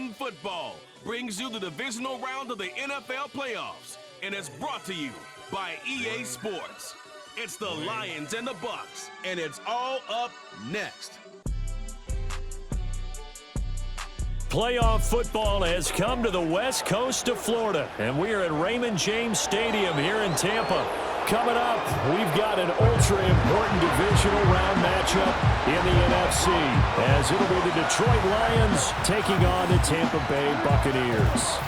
Madden Football brings you the divisional round of the NFL playoffs, and it's brought to you by EA Sports. It's the Lions and the Bucks, and it's all up next. Playoff football has come to the west coast of Florida, and we are at Raymond James Stadium here in Tampa. Coming up, we've got an ultra-important divisional round matchup in the NFC, as it'll be the Detroit Lions taking on the Tampa Bay Buccaneers.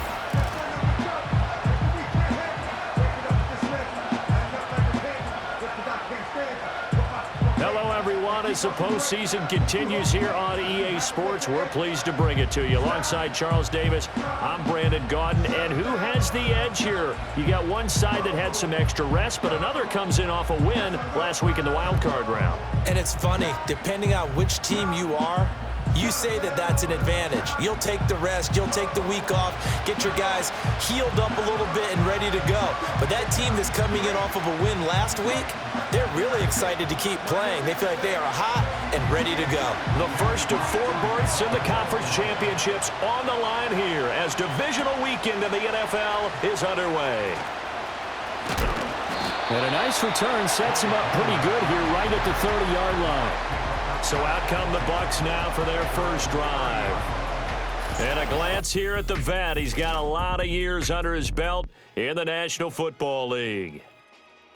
Hello, everyone. As the postseason continues here on EA Sports, we're pleased to bring it to you. Alongside Charles Davis, I'm Brandon Gaudin. And who has the edge here? You got one side that had some extra rest, but another comes in off a win last week in the wild card round. And it's funny, depending on which team you are, you say that that's an advantage. You'll take the rest, you'll take the week off, get your guys healed up a little bit and ready to go. But that team that's coming in off of a win last week, they're really excited to keep playing. They feel like they are hot and ready to go. The first of 4 berths in the conference championships on the line here as divisional weekend in the NFL is underway. And a nice return sets him up pretty good here right at the 30-yard line. So out come the Bucs now for their first drive. And a glance here at the vet. He's got a lot of years under his belt in the National Football League.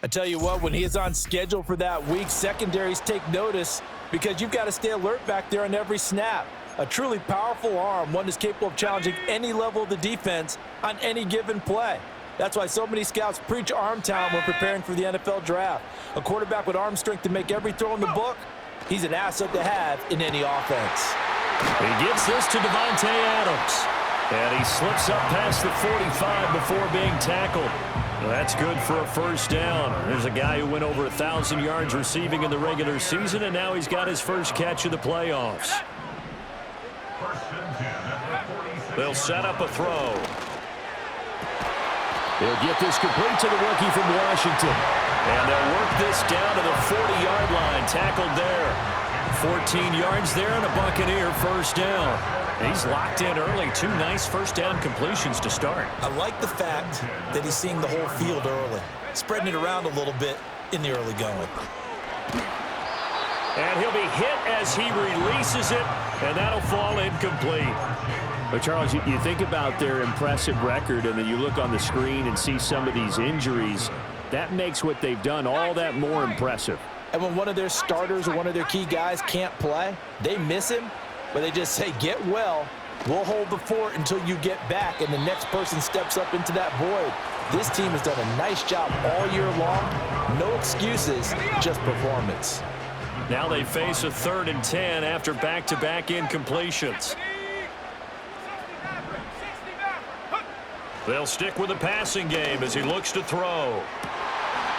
I tell you what, when he is on schedule for that week, secondaries take notice because you've got to stay alert back there on every snap. A truly powerful arm, one that's capable of challenging any level of the defense on any given play. That's why so many scouts preach arm talent when preparing for the NFL draft. A quarterback with arm strength to make every throw in the book, he's an asset to have in any offense. He gets this to Davante Adams. And he slips up past the 45 before being tackled. That's good for a first down. There's a guy who went over 1,000 yards receiving in the regular season, and now he's got his first catch of the playoffs. They'll set up a throw. He'll get this complete to the rookie from Washington. And they'll work this down to the 40-yard line. Tackled there. 14 yards there and a Buccaneer first down. He's locked in early. 2 nice first down completions to start. I like the fact that he's seeing the whole field early. Spreading it around a little bit in the early going. And he'll be hit as he releases it, and that'll fall incomplete. But, Charles, you think about their impressive record, and then you look on the screen and see some of these injuries. That makes what they've done all that more impressive. And when one of their starters or one of their key guys can't play, they miss him, but they just say, get well. We'll hold the fort until you get back, and the next person steps up into that void. This team has done a nice job all year long. No excuses, just performance. Now they face a 3rd and 10 after back-to-back incompletions. They'll stick with the passing game as he looks to throw.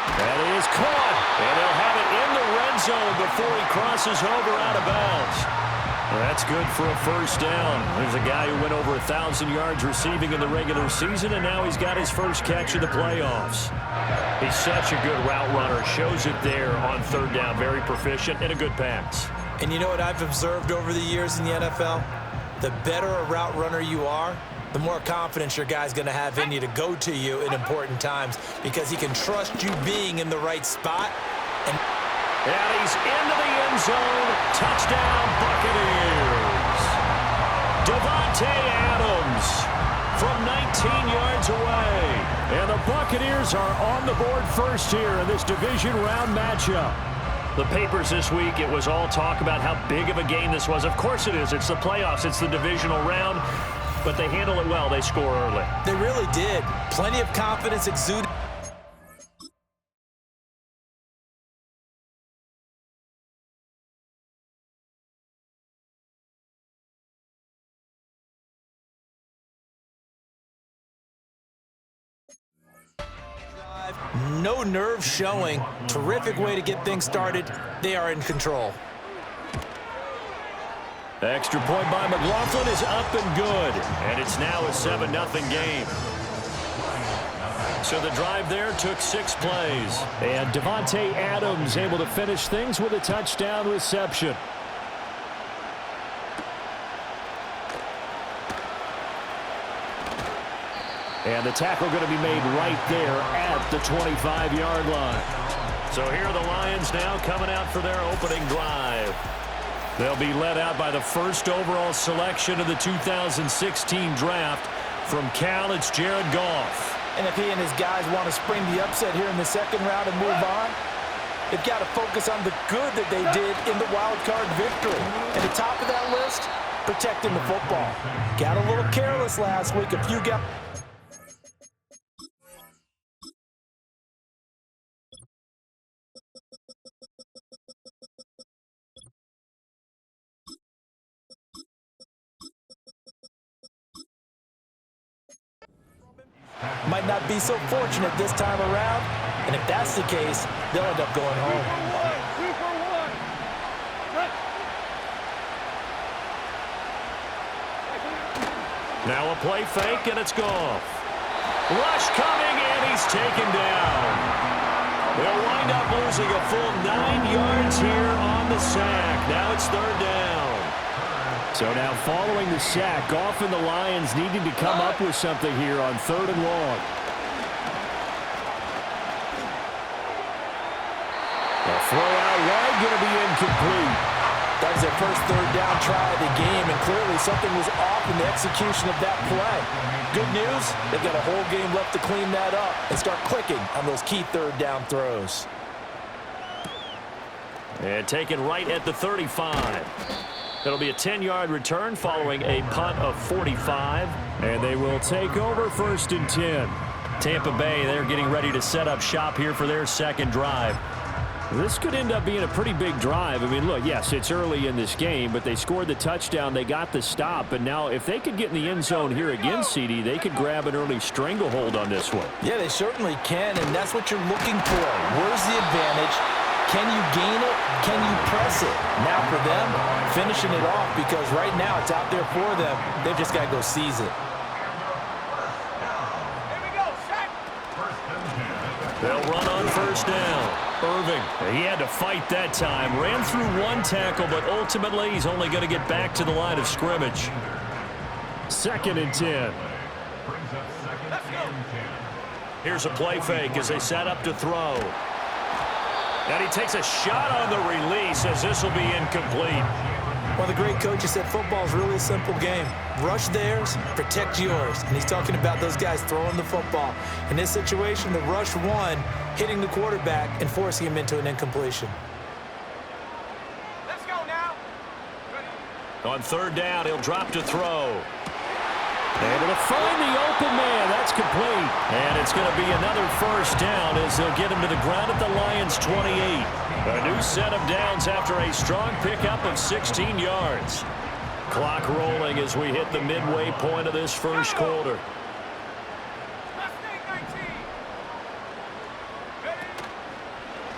That is caught, and they'll have it in the red zone before he crosses over out of bounds. That's good for a first down. There's a guy who went over 1,000 yards receiving in the regular season, and now he's got his first catch of the playoffs. He's such a good route runner. Shows it there on 3rd down. Very proficient and a good pass. And you know what I've observed over the years in the NFL? The better a route runner you are, the more confidence your guy's going to have in you to go to you in important times because he can trust you being in the right spot. And he's into the end zone. Touchdown, Buccaneers. Davante Adams from 19 yards away. And the Buccaneers are on the board first here in this division round matchup. The papers this week, it was all talk about how big of a game this was. Of course it is. It's the playoffs. It's the divisional round. But they handle it well. They score early. They really did. Plenty of confidence exuded. No nerve showing. Terrific way to get things started. They are in control. Extra point by McLaughlin is up and good. And it's now a 7-0 game. So the drive there took 6 plays. And Davante Adams able to finish things with a touchdown reception. And the tackle going to be made right there at the 25-yard line. So here are the Lions now coming out for their opening drive. They'll be led out by the first overall selection of the 2016 draft. From Cal, it's Jared Goff. And if he and his guys want to spring the upset here in the second round and move on, they've got to focus on the good that they did in the wild card victory. At the top of that list, protecting the football. Got a little careless last week. A few guys... might not be so fortunate this time around, and if that's the case, they'll end up going home. Now a play fake, and it's Goff. Rush coming, and he's taken down. They'll wind up losing a full 9 yards here on the sack. Now it's third down. So now following the sack, Goff and the Lions needing to come up with something here on third and long. The throw out wide going to be incomplete. That was their first third down try of the game, and clearly something was off in the execution of that play. Good news, they've got a whole game left to clean that up and start clicking on those key third down throws. And taken right at the 35. It'll be a 10-yard return following a punt of 45. And they will take over first and 10. Tampa Bay, they're getting ready to set up shop here for their second drive. This could end up being a pretty big drive. I mean, look, yes, it's early in this game, but they scored the touchdown. They got the stop. And now if they could get in the end zone here again, CD, they could grab an early stranglehold on this one. Yeah, they certainly can, and that's what you're looking for. Where's the advantage? Can you gain it? Can you press it? Now for them, finishing it off, because right now it's out there for them. They've just got to go seize it. They'll run on first down. Irving, he had to fight that time. Ran through one tackle, but ultimately he's only going to get back to the line of scrimmage. Second and 10. Here's a play fake as they set up to throw. And he takes a shot on the release as this will be incomplete. One of the great coaches said football is really a simple game. Rush theirs, protect yours. And he's talking about those guys throwing the football. In this situation, the rush one, hitting the quarterback and forcing him into an incompletion. Let's go now. On third down, he'll drop to throw. Able to find the open man. That's complete. And it's going to be another first down as they'll get him to the ground at the Lions' 28. A new set of downs after a strong pickup of 16 yards. Clock rolling as we hit the midway point of this first quarter.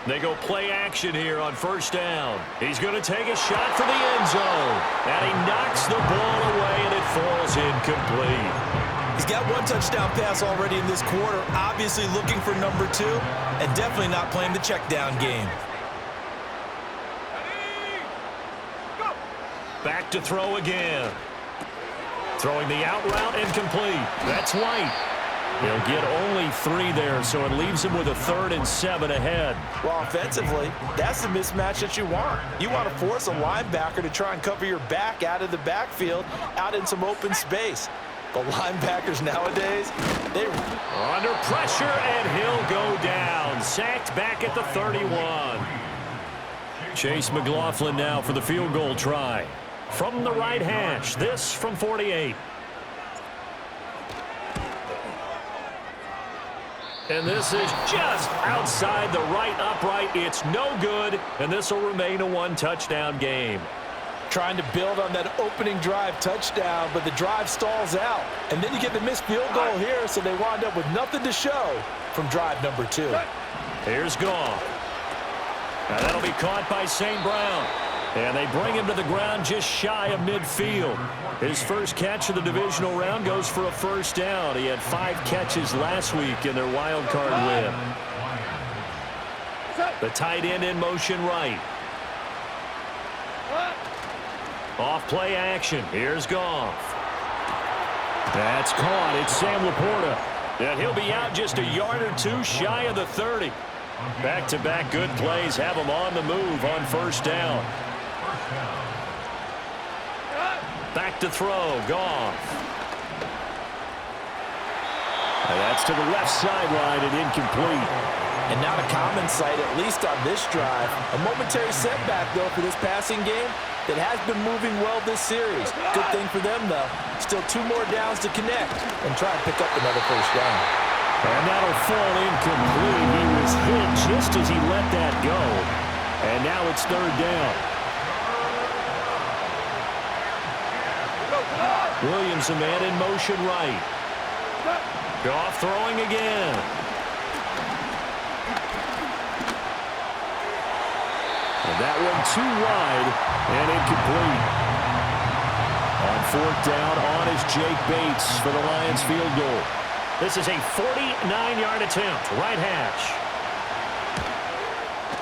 They go play action here on first down. He's going to take a shot for the end zone. And he knocks the ball away, and it falls incomplete. He's got one touchdown pass already in this quarter, obviously looking for number 2, and definitely not playing the check down game. Back to throw again. Throwing the out route, incomplete. That's White. He'll get only 3 there, so it leaves him with a 3rd and 7 ahead. Well, offensively, that's the mismatch that you want. You want to force a linebacker to try and cover your back out of the backfield, out in some open space. The linebackers nowadays, they're under pressure, and he'll go down. Sacked back at the 31. Chase McLaughlin now for the field goal try. From the right hash, this from 48. And this is just outside the right upright. It's no good, and this will remain a 1-touchdown game. Trying to build on that opening drive touchdown, but the drive stalls out. And then you get the missed field goal here, so they wind up with nothing to show from drive number 2. Here's Goff. Now that'll be caught by St. Brown. And they bring him to the ground just shy of midfield. His first catch of the divisional round goes for a first down. He had 5 catches last week in their wild card win. The tight end in motion right. Off play action. Here's Goff. That's caught. It's Sam Laporta. And he'll be out just a yard or two shy of the 30. Back-to-back good plays have him on the move on first down. Back to throw, Goff. And that's to the left sideline and incomplete. And not a common sight, at least on this drive. A momentary setback, though, for this passing game that has been moving well this series. Good thing for them, though. Still 2 more downs to connect and try and pick up another first down. And that'll fall incomplete. He was hit just as he let that go. And now it's third down. Williams, a man in motion right. Goff throwing again. And that one too wide and incomplete. On fourth down, on is Jake Bates for the Lions field goal. This is a 49-yard attempt, right hash.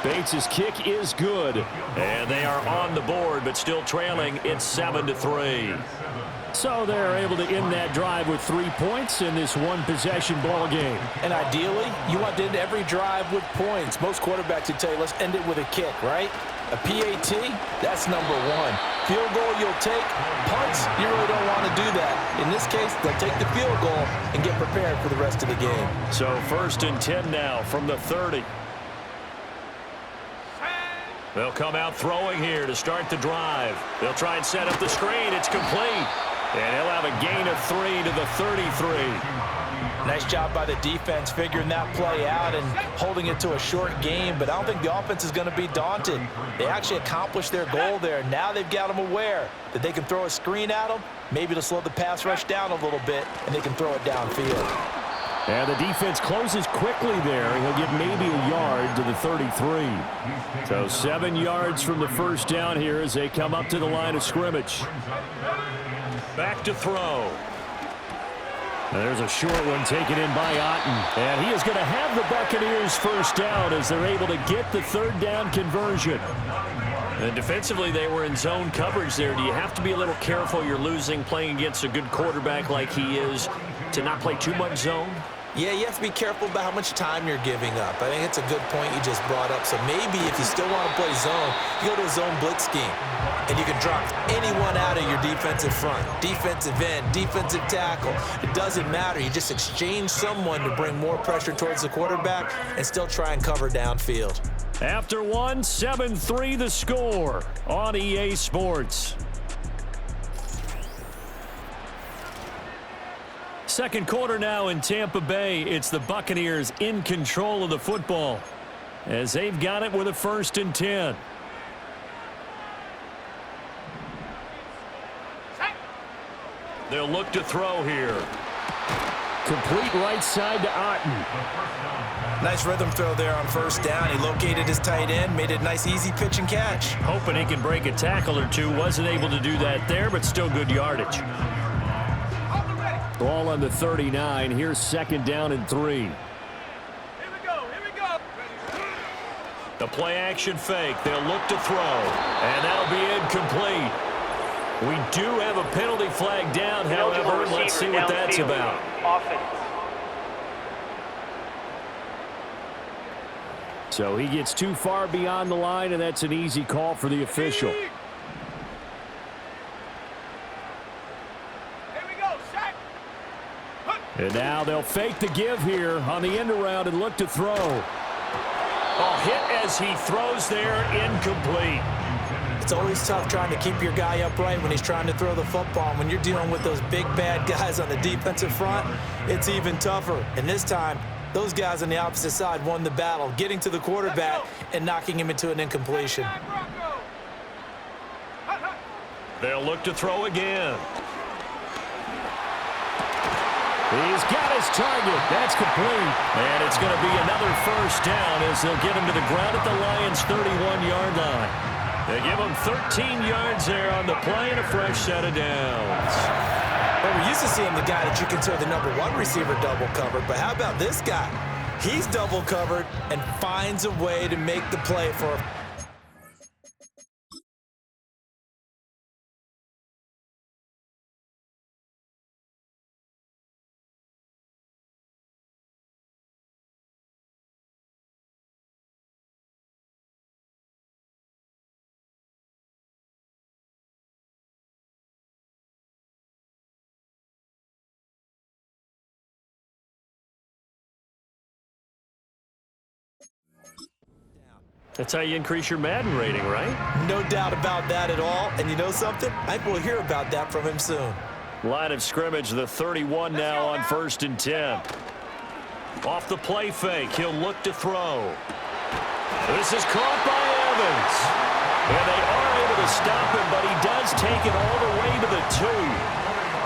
Bates' kick is good. And they are on the board, but still trailing. It's 7-3. So they're able to end that drive with 3 points in this one-possession ball game. And ideally, you want to end every drive with points. Most quarterbacks would tell you, let's end it with a kick, right? A PAT, that's number 1. Field goal you'll take. Punts, you really don't want to do that. In this case, they'll take the field goal and get prepared for the rest of the game. So first and 10 now from the 30. They'll come out throwing here to start the drive. They'll try and set up the screen. It's complete. And he'll have a gain of 3 to the 33. Nice job by the defense figuring that play out and holding it to a short game, but I don't think the offense is going to be daunted. They actually accomplished their goal there. Now they've got them aware that they can throw a screen at them, maybe to slow the pass rush down a little bit, and they can throw it downfield. And the defense closes quickly there. He'll get maybe a yard to the 33. So 7 yards from the first down here as they come up to the line of scrimmage. Back to throw. There's a short one taken in by Otten. And he is going to have the Buccaneers first down as they're able to get the third down conversion. And defensively, they were in zone coverage there. Do you have to be a little careful you're losing playing against a good quarterback like he is to not play too much zone? Yeah, you have to be careful about how much time you're giving up. I think it's a good point you just brought up. So maybe if you still want to play zone, you go to a zone blitz scheme. And you can drop anyone out of your defensive front. Defensive end, defensive tackle. It doesn't matter. You just exchange someone to bring more pressure towards the quarterback and still try and cover downfield. After one, 7-3 the score on EA Sports. Second quarter now in Tampa Bay. It's the Buccaneers in control of the football as they've got it with a 1st and 10. They'll look to throw here. Complete right side to Otten. Nice rhythm throw there on first down. He located his tight end, made it a nice easy pitch and catch. Hoping he can break a tackle or two. Wasn't able to do that there, but still good yardage. Ball on the 39. Here's 2nd down and 3. Here we go. The play action fake. They'll look to throw. And that'll be incomplete. We do have a penalty flag down, however. Let's see what that's about. So he gets too far beyond the line, and that's an easy call for the official. And now they'll fake the give here on the end around and look to throw. Hit as he throws there, incomplete. It's always tough trying to keep your guy upright when he's trying to throw the football. When you're dealing with those big, bad guys on the defensive front, it's even tougher. And this time, those guys on the opposite side won the battle, getting to the quarterback and knocking him into an incompletion. They'll look to throw again. He's got his target. That's complete. And it's going to be another first down as they'll get him to the ground at the Lions' 31-yard line. They give him 13 yards there on the play and a fresh set of downs. Well, we're used to seeing the guy that you consider the number 1 receiver double covered, but how about this guy? He's double covered and finds a way to make the play for a That's how you increase your Madden rating, right? No doubt about that at all. And you know something? I think we'll hear about that from him soon. Line of scrimmage, the 31 now on 1st and 10. Off the play fake, he'll look to throw. This is caught by Evans. And they are able to stop him, but he does take it all the way to the 2.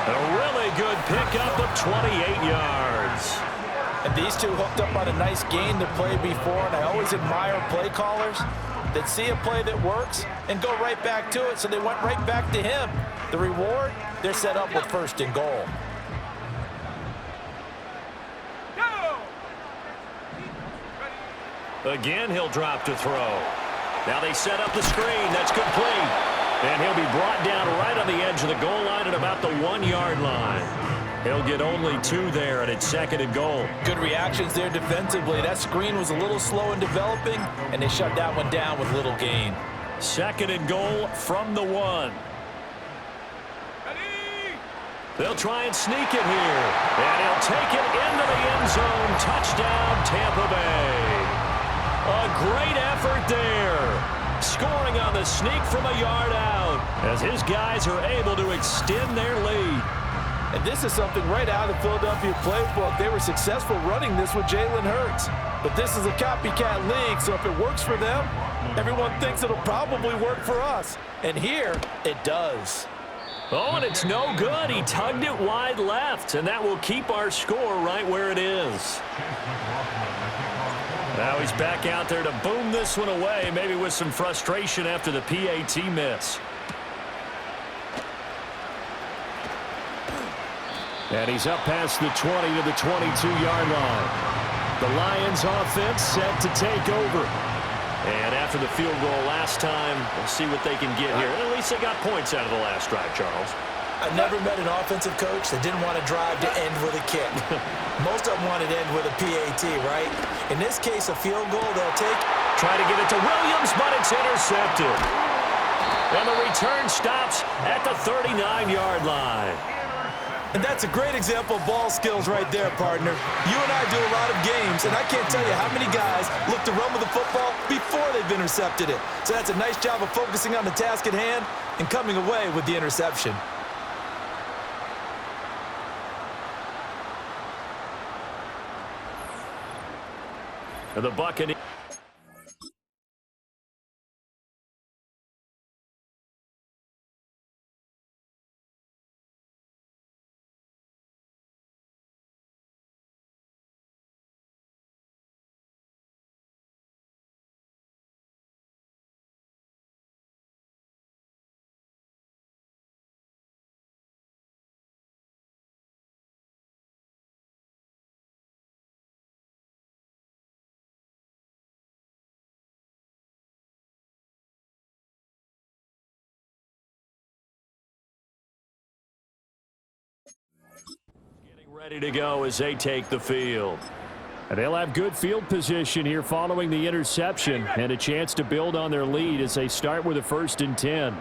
A really good pickup of 28 yards. And these two hooked up on a nice gain to play before, and I always admire play callers that see a play that works and go right back to it, so they went right back to him. The reward, they're set up with 1st and goal. Again, he'll drop to throw. Now they set up the screen. That's complete. And he'll be brought down right on the edge of the goal line at about the 1-yard line. He'll get only 2 there, and it's 2nd and goal. Good reactions there defensively. That screen was a little slow in developing, and they shut that one down with little gain. 2nd and goal from the 1. They'll try and sneak it here. And he'll take it into the end zone. Touchdown, Tampa Bay. A great effort there. Scoring on the sneak from a yard out as his guys are able to extend their lead. And this is something right out of the Philadelphia playbook. They were successful running this with Jalen Hurts. But this is a copycat league, so if it works for them, everyone thinks it'll probably work for us. And here, it does. Oh, and it's no good. He tugged it wide left, and that will keep our score right where it is. Now he's back out there to boom this one away, maybe with some frustration after the PAT miss. And he's up past the 20 to the 22-yard line. The Lions offense set to take over. And after the field goal last time, we'll see what they can get here. At least they got points out of the last drive, Charles. I've never met an offensive coach that didn't want to drive to end with a kick. Most of them want to end with a PAT, right? In this case, a field goal they'll take. Try to get it to Williams, but it's intercepted. And the return stops at the 39-yard line. And that's a great example of ball skills right there, partner. You and I do a lot of games, and I can't tell you how many guys look to run with the football before they've intercepted it. So that's a nice job of focusing on the task at hand and coming away with the interception. The Buccaneers. Ready to go as they take the field. And they'll have good field position here following the interception and a chance to build on their lead as they start with a 1st and 10.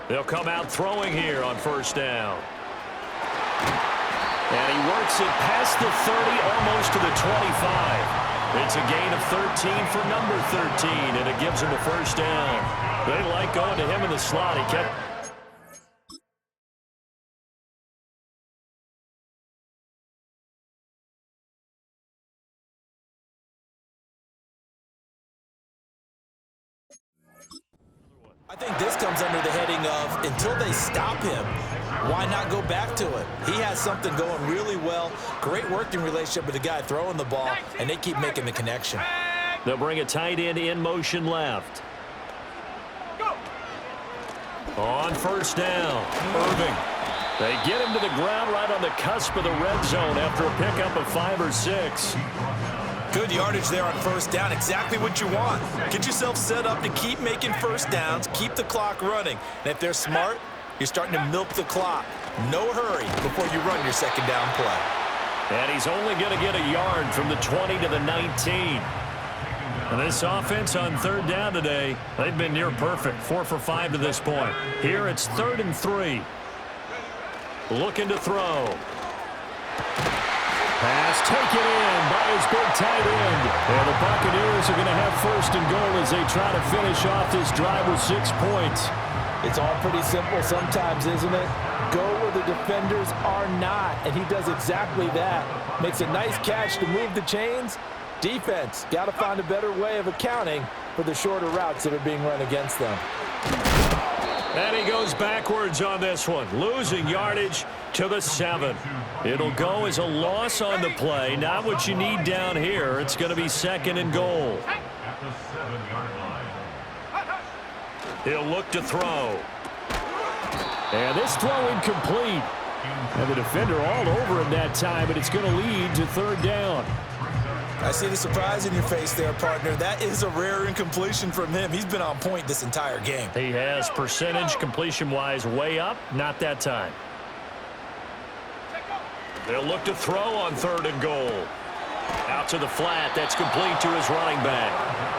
They'll come out throwing here on 1st down. And he works it past the 30, almost to the 25. It's a gain of 13 for number 13, and it gives him a 1st down. They like going to him in the slot. He kept... I think this comes under the heading of until they stop him, why not go back to it? He has something going really well. Great working relationship with the guy throwing the ball, and they keep making the connection. They'll bring a tight end in motion left. On 1st down, Irving. They get him to the ground right on the cusp of the red zone after a pickup of 5 or 6. Good yardage there on 1st down, exactly what you want. Get yourself set up to keep making 1st downs, keep the clock running. And if they're smart, you're starting to milk the clock. No hurry before you run your 2nd down play. And he's only going to get a yard from the 20 to the 19. And this offense on 3rd down today, they've been near perfect, 4 for 5 to this point. Here it's 3rd and 3. Looking to throw. Pass taken in by his big tight end. And the Buccaneers are going to have first and goal as they try to finish off this drive with 6 points. It's all pretty simple sometimes, isn't it? Go where the defenders are not, and he does exactly that. Makes a nice catch to move the chains. Defense, got to find a better way of accounting for the shorter routes that are being run against them. And he goes backwards on this one, losing yardage to the 7. It'll go as a loss on the play. Not what you need down here. It's going to be second and goal. He'll look to throw. And this throw incomplete. And the defender all over him that time, but it's going to lead to third down. I see the surprise in your face there, partner. That is a rare incompletion from him. He's been on point this entire game. He has percentage completion-wise way up. Not that time. They'll look to throw on third and goal. Out to the flat. That's complete to his running back.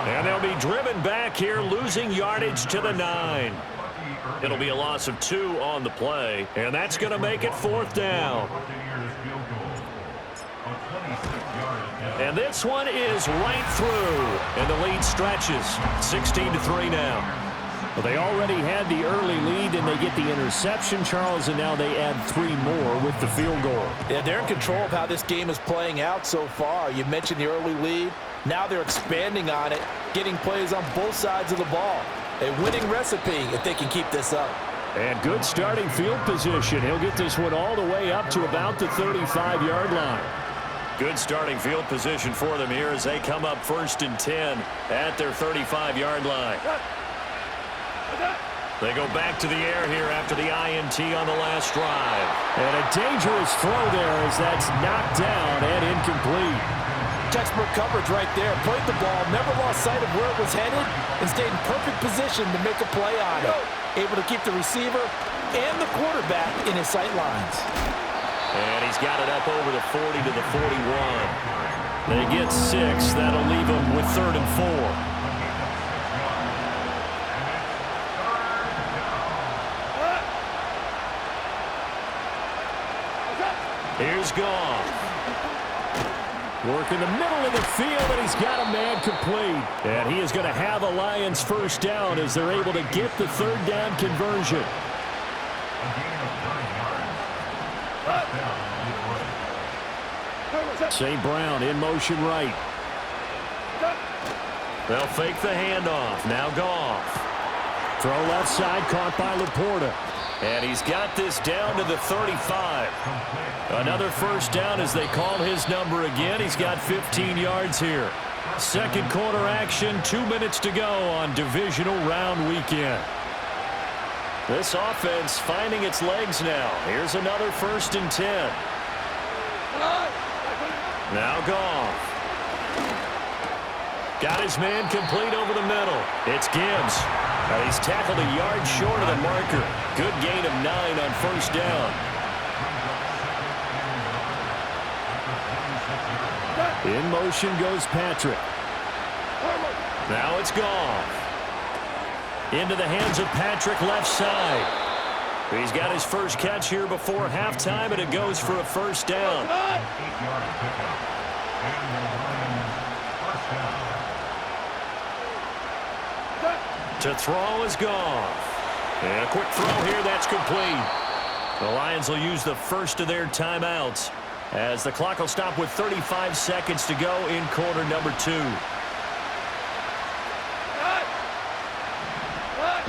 And they'll be driven back here, losing yardage to the 9. It'll be a loss of 2 on the play, and that's going to make it fourth down. And this one is right through, and the lead stretches. 16-3 now. Well, they already had the early lead, and they get the interception, Charles, and now they add 3 more with the field goal. Yeah, they're in control of how this game is playing out so far. You mentioned the early lead. Now they're expanding on it, getting plays on both sides of the ball. A winning recipe if they can keep this up. And good starting field position. He'll get this one all the way up to about the 35-yard line. Good starting field position for them here as they come up first and 10 at their 35-yard line. They go back to the air here after the INT on the last drive. And a dangerous throw there as that's knocked down and incomplete. Textbook coverage right there. Played the ball, never lost sight of where it was headed, and stayed in perfect position to make a play on it. Able to keep the receiver and the quarterback in his sight lines. And he's got it up over the 40 to the 41. They get 6. That'll leave them with third and 4. Here's Goff. Work in the middle of the field, and he's got a man complete. And he is going to have a Lions first down as they're able to get the third down conversion. St. Brown in motion right. They'll fake the handoff. Now Goff. Throw left side, caught by Laporta. And he's got this down to the 35. Another first down as they call his number again. He's got 15 yards here. Second quarter action, 2 minutes to go on divisional round weekend. This offense finding its legs now. Here's another first and 10. Now Goff. Got his man complete over the middle. It's Gibbs. And he's tackled a yard short of the marker. Good gain of 9 on first down. In motion goes Patrick. Now it's Goff. Into the hands of Patrick left side. He's got his first catch here before halftime, and it goes for a first down. To throw is Goff. And a quick throw here, that's complete. The Lions will use the first of their timeouts as the clock will stop with 35 seconds to go in quarter number 2.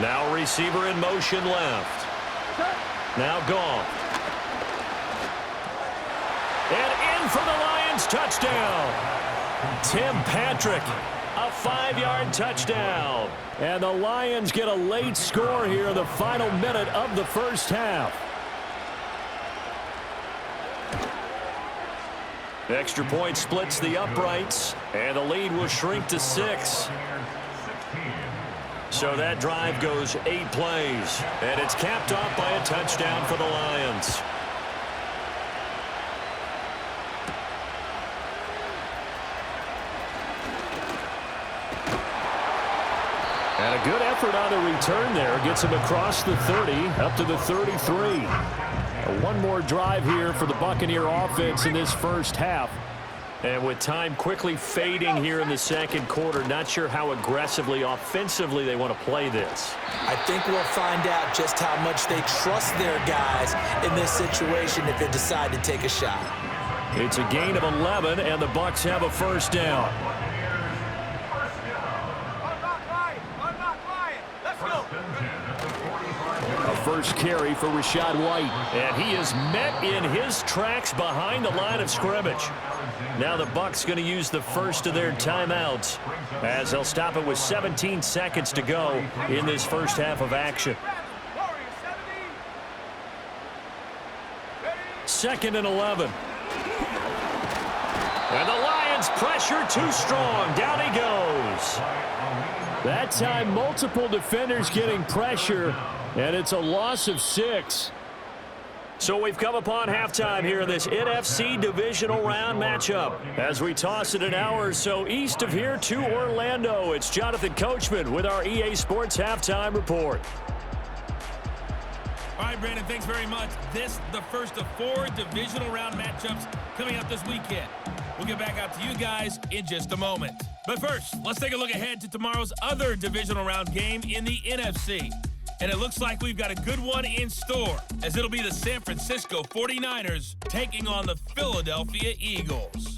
Now receiver in motion left. Now Goff. And in for the Lions touchdown. Tim Patrick. A 5-yard touchdown. And the Lions get a late score here in the final minute of the first half. Extra point splits the uprights, and the lead will shrink to 6. So that drive goes 8 plays, and it's capped off by a touchdown for the Lions. And a good effort on the return there. Gets him across the 30, up to the 33. One more drive here for the Buccaneer offense in this first half. And with time quickly fading here in the second quarter, not sure how aggressively, offensively they want to play this. I think we'll find out just how much they trust their guys in this situation if they decide to take a shot. It's a gain of 11, and the Bucs have a first down. A first carry for Rachaad White. And he is met in his tracks behind the line of scrimmage. Now the Bucs going to use the first of their timeouts as they'll stop it with 17 seconds to go in this first half of action. 2nd and 11. And the Lions pressure too strong. Down he goes. That time, multiple defenders getting pressure, and it's a loss of 6. So we've come upon halftime here in this NFC Divisional Round matchup. As we toss it an hour or so east of here to Orlando, it's Jonathan Coachman with our EA Sports Halftime Report. All right, Brandon, thanks very much. This the first of 4 divisional round matchups coming up this weekend. We'll get back out to you guys in just a moment. But first, let's take a look ahead to tomorrow's other divisional round game in the NFC. And it looks like we've got a good one in store, as it'll be the San Francisco 49ers taking on the Philadelphia Eagles.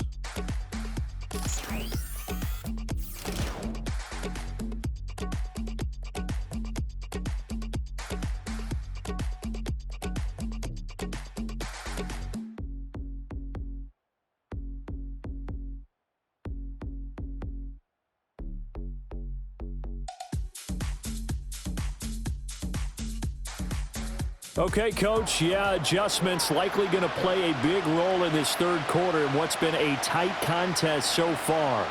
Okay, Coach, adjustments likely going to play a big role in this third quarter in what's been a tight contest so far.